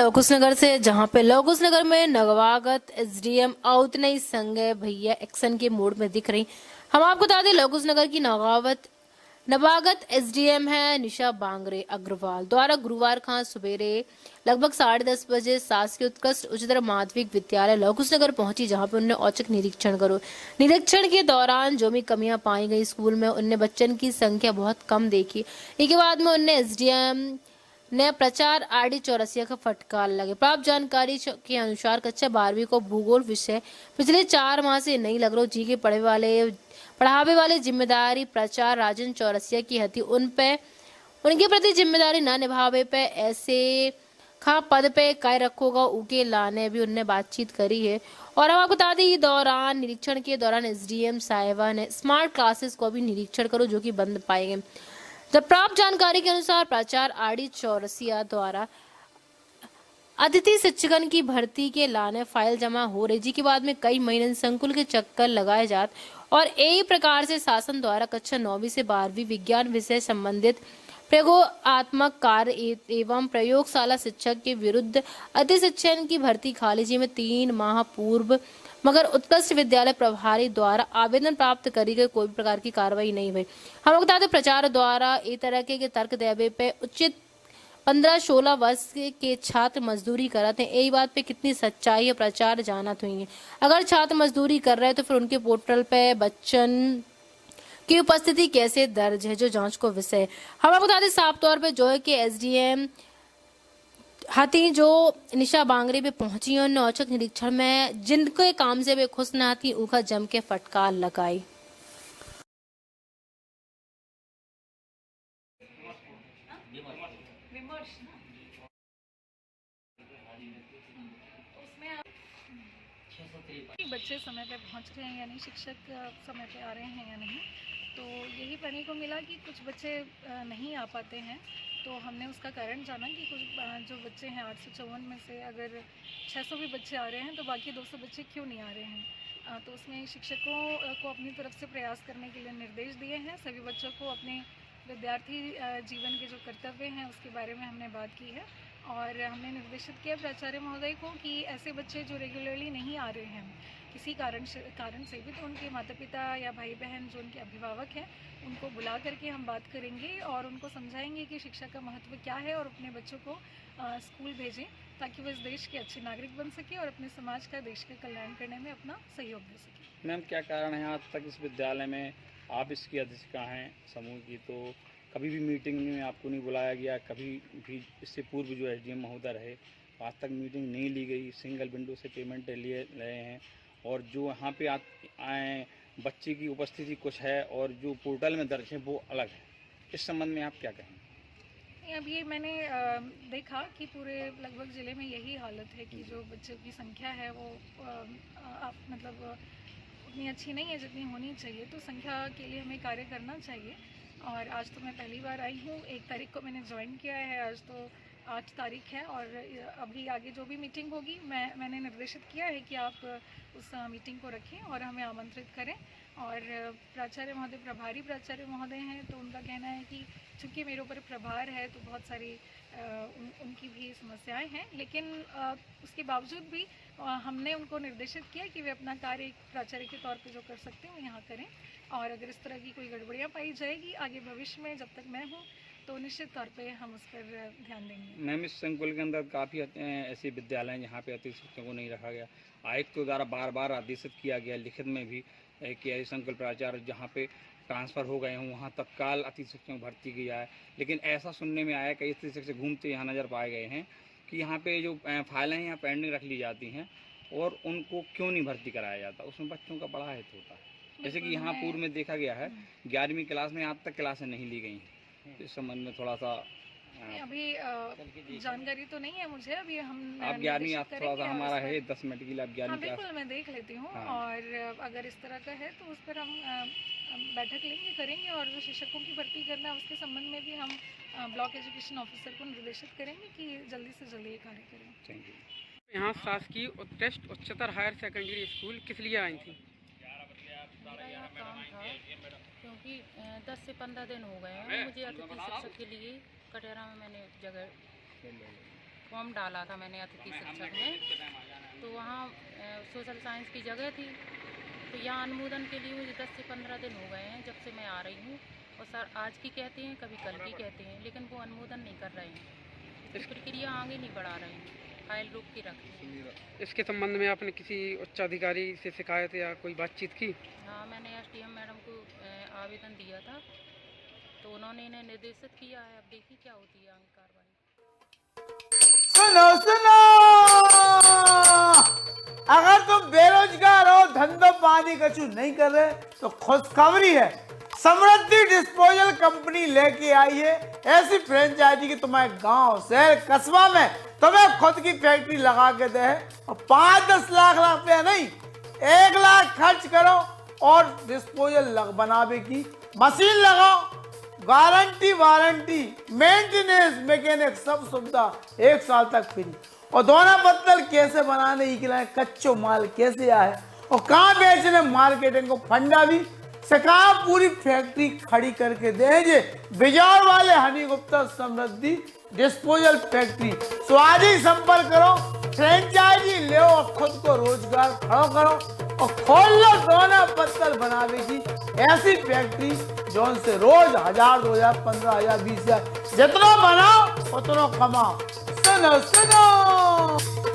लौकुश नगर से, जहां पे लौकुश नगर में नवागत एसडीएम उतने ही संजय भैया एक्शन के मूड में दिख रही। हम आपको बता दें, लौकुश नगर की नवागत एसडीएम है निशा बांगरे अग्रवाल द्वारा गुरुवार खां सवेरे लगभग 10:30 बजे शासकीय उत्कृष्ट उच्चतर माध्यमिक विद्यालय लौकुश नगर पहुंची, जहां पर उन्होंने औचक निरीक्षण करो। निरीक्षण के दौरान जो भी कमियां पाई गई स्कूल में, उनने बच्चन की संख्या बहुत कम देखी। इसके बाद में उनने एसडीएम ने प्रचार आरडी चौरसिया का फटकार लगे। प्राप्त जानकारी के अनुसार कक्षा 12वीं को भूगोल विषय पिछले 4 माह से नहीं लग रहा जी के पढ़ावे वाले जिम्मेदारी प्रचार राजन चौरसिया की हती। उनके प्रति जिम्मेदारी न निभावे पे ऐसे खा पद पे काय रखोगा उके लाने भी उनने बातचीत करी है। और हम आपको बता दें, निरीक्षण के दौरान एसडीएम साहिबा ने स्मार्ट क्लासेस को भी निरीक्षण करो जो कि बंद पाए गए। जब प्राप्त जानकारी के अनुसार प्राचार्य आरडी चौरसिया द्वारा अतिथि शिक्षकन की भर्ती के लाने फाइल जमा हो रही जी के बाद में कई महीने संकुल के चक्कर लगाए जात और यही प्रकार से शासन द्वारा कक्षा 9वीं से 12वीं विज्ञान विषय संबंधित प्रयोगात्मक कार्य एवं प्रयोगशाला शिक्षक के विरुद्ध अतिथि शिक्षक की भर्ती खाली जी में 3 माह पूर्व मगर उत्कृष्ट विद्यालय प्रभारी द्वारा आवेदन प्राप्त करी गई कोई प्रकार की कार्रवाई नहीं हुई। हम बता दें, प्रचार द्वारा इस तरह के तर्क देवे पे उचित 15-16 वर्ष के छात्र मजदूरी कराते हैं। यही बात पे कितनी सच्चाई है प्रचार जानत हुई है। अगर छात्र मजदूरी कर रहे हैं तो फिर उनके पोर्टल पे बच्चन की उपस्थिति कैसे दर्ज है, जो जांच को विषय। हम आपको बता दें, साफ तौर पे जो है कि एसडीएम हाथी जो निशा बांगरे पे पहुंची है, उन्होंने औचक निरीक्षण में जिनके काम से वे खुश न थी उनका जम के फटकार लगाई। बच्चे समय पे पहुंच रहे हैं या नहीं, शिक्षक समय पे आ रहे हैं या नहीं। तो यही पढ़ने को मिला कि कुछ बच्चे नहीं आ पाते हैं। तो हमने उसका कारण जाना कि कुछ जो बच्चे हैं 854 में से अगर 600 भी बच्चे आ रहे हैं तो बाकी 200 बच्चे क्यों नहीं आ रहे हैं। तो उसमें शिक्षकों को अपनी तरफ से प्रयास करने के लिए निर्देश दिए हैं। सभी बच्चों को अपने विद्यार्थी जीवन के जो कर्तव्य हैं उसके बारे में हमने बात की है और हमने निर्देशित किया प्राचार्य महोदय को कि ऐसे बच्चे जो रेगुलरली नहीं आ रहे हैं किसी कारण से भी, तो उनके माता पिता या भाई बहन जो उनके अभिभावक हैं उनको बुला करके हम बात करेंगे और उनको समझाएंगे कि शिक्षा का महत्व क्या है और अपने बच्चों को स्कूल भेजें ताकि वो इस देश के अच्छे नागरिक बन सके और अपने समाज का, देश का कल्याण करने में अपना सहयोग दे सके। मैम, क्या कारण है आज तक इस विद्यालय में आप इसकी अध्यक्षिका हैं समूह की, तो कभी भी मीटिंग में आपको नहीं बुलाया गया, कभी भी इससे पूर्व जो एसडीएम महोदय रहे आज तक मीटिंग नहीं ली गई, सिंगल विंडो से पेमेंट लिए रहे हैं और जो यहाँ पे आए बच्चे की उपस्थिति कुछ है और जो पोर्टल में दर्ज है वो अलग है। इस संबंध में आप क्या कहेंगे? अब ये मैंने देखा कि पूरे लगभग ज़िले में यही हालत है कि जो बच्चों की संख्या है वो मतलब उतनी अच्छी नहीं है जितनी होनी चाहिए। तो संख्या के लिए हमें कार्य करना चाहिए और आज तो मैं पहली बार आई हूँ। 1 तारीख को मैंने ज्वाइन किया है, आज तो 8 तारीख है और अभी आगे जो भी मीटिंग होगी मैंने निर्देशित किया है कि आप उस मीटिंग को रखें और हमें आमंत्रित करें। और प्राचार्य महोदय प्रभारी प्राचार्य महोदय हैं तो उनका कहना है कि चूँकि मेरे ऊपर प्रभार है तो बहुत सारी उनकी भी समस्याएं हैं, लेकिन उसके बावजूद भी हमने उनको निर्देशित किया कि वे अपना कार्य एक प्राचार्य के तौर पे जो कर सकते हैं वो यहाँ करें और अगर इस तरह की कोई गड़बड़ियाँ पाई जाएगी आगे भविष्य में, जब तक मैं हूँ, तो निश्चित तौर पे हम उस पर ध्यान देंगे। मैम, इस संकुल के अंदर काफ़ी ऐसे विद्यालय हैं जहाँ पे अतिथि शिक्षकों को नहीं रखा गया। आयुक्त द्वारा बार बार आदेशित किया गया लिखित में भी कि ऐसे संकुल प्राचार्य जहाँ पे ट्रांसफ़र हो गए हों वहाँ तत्काल अतिथि शिक्षक भर्ती की जाए, लेकिन ऐसा सुनने में आया कई अतिथि शिक्षक घूमते यहाँ नज़र पाए गए हैं कि यहाँ पे जो फाइलें हैं यहाँ पेंडिंग रख ली जाती हैं और उनको क्यों नहीं भर्ती कराया जाता। उसमें बच्चों का बड़ा हित होता है। जैसे कि यहाँ पूर्व में देखा गया है 11वीं क्लास में आज तक क्लासें नहीं ली गई हैं। इस संबंध में थोड़ा सा अभी जानकारी तो नहीं है मुझे। अभी हम आप 11वीं, आप थोड़ा सा हमारा है 10 मिनट के लिए आप 11वीं क्लास। बिल्कुल मैं देख लेती हूँ और अगर इस तरह का है तो उस पर हम बैठक लेंगे, करेंगे और जो शिक्षकों की भर्ती करना है उसके संबंध में भी हम ब्लॉक एजुकेशन ऑफिसर को निर्देशित करेंगे कि जल्दी से जल्दी ये कार्य करें। Thank you. यहाँ शासकीय उत्कृष्ट उच्चतर हायर सेकेंडरी स्कूल किस लिए आई थी? मेरा यहाँ काम था क्योंकि 10 से 15 दिन हो गए हैं मुझे अतिथि शिक्षक के लिए कटेरा में मैंने जगह फॉर्म डाला था मैंने अतिथि शिक्षक में, तो वहाँ सोशल साइंस की जगह थी। तो यहाँ अनुमोदन के लिए मुझे 10 से 15 दिन हो गए हैं जब से मैं आ रही हूँ, और सर आज की कहते हैं, कभी कल की कहते हैं, लेकिन वो अनुमोदन नहीं कर रहे हैं। इस प्रक्रिया आगे नहीं बढ़ा रहे हैं, फाइल रोक के रखते हैं। इसके संबंध में आपने किसी उच्च अधिकारी से शिकायत या कोई बातचीत की? हाँ, मैंने SDM मैडम को आवेदन दिया था, तो उन्होंने इन्हें निर्देशित किया है। अब देखिए क्या होती है आगे कार्रवाई। सुनो सुनो, अगर तुम बेरोजगार हो, धंधो पानी कछु नहीं कर रहे, तो खुशखबरी है, समृद्धि डिस्पोजल कंपनी लेके आई है ऐसी फ्रेंचाइजी की तुम्हारे गांव शहर कस्बा में तुम्हें खुद की फैक्ट्री लगा के दे, और 5-10 लाख रुपया नहीं, 1 लाख खर्च करो और डिस्पोजल बनावे की मशीन लगाओ, गारंटी वारंटी मेंटेनेंस मैकेनिक सब सुविधा 1 साल तक फ्री। और दोना पत्तल कैसे बनाने की खिलाए, कच्चो माल कैसे आए और कहाँ बेचने, मार्केटिंग को फंडा भी सका, पूरी फैक्ट्री खड़ी करके देंगे बिजौर वाले हनी गुप्ता समृद्धि डिस्पोजल फैक्ट्री। तो आज ही संपर्क करो, फ्रेंचाइजी ले और खुद को रोजगार खड़ा करो और खोल लो दोना पत्तल बनाने की ऐसी फैक्ट्री जो से रोज 1000, 2000, 15000, 20000 जितना बनाओ उतना कमाओ। सुनो सुनो।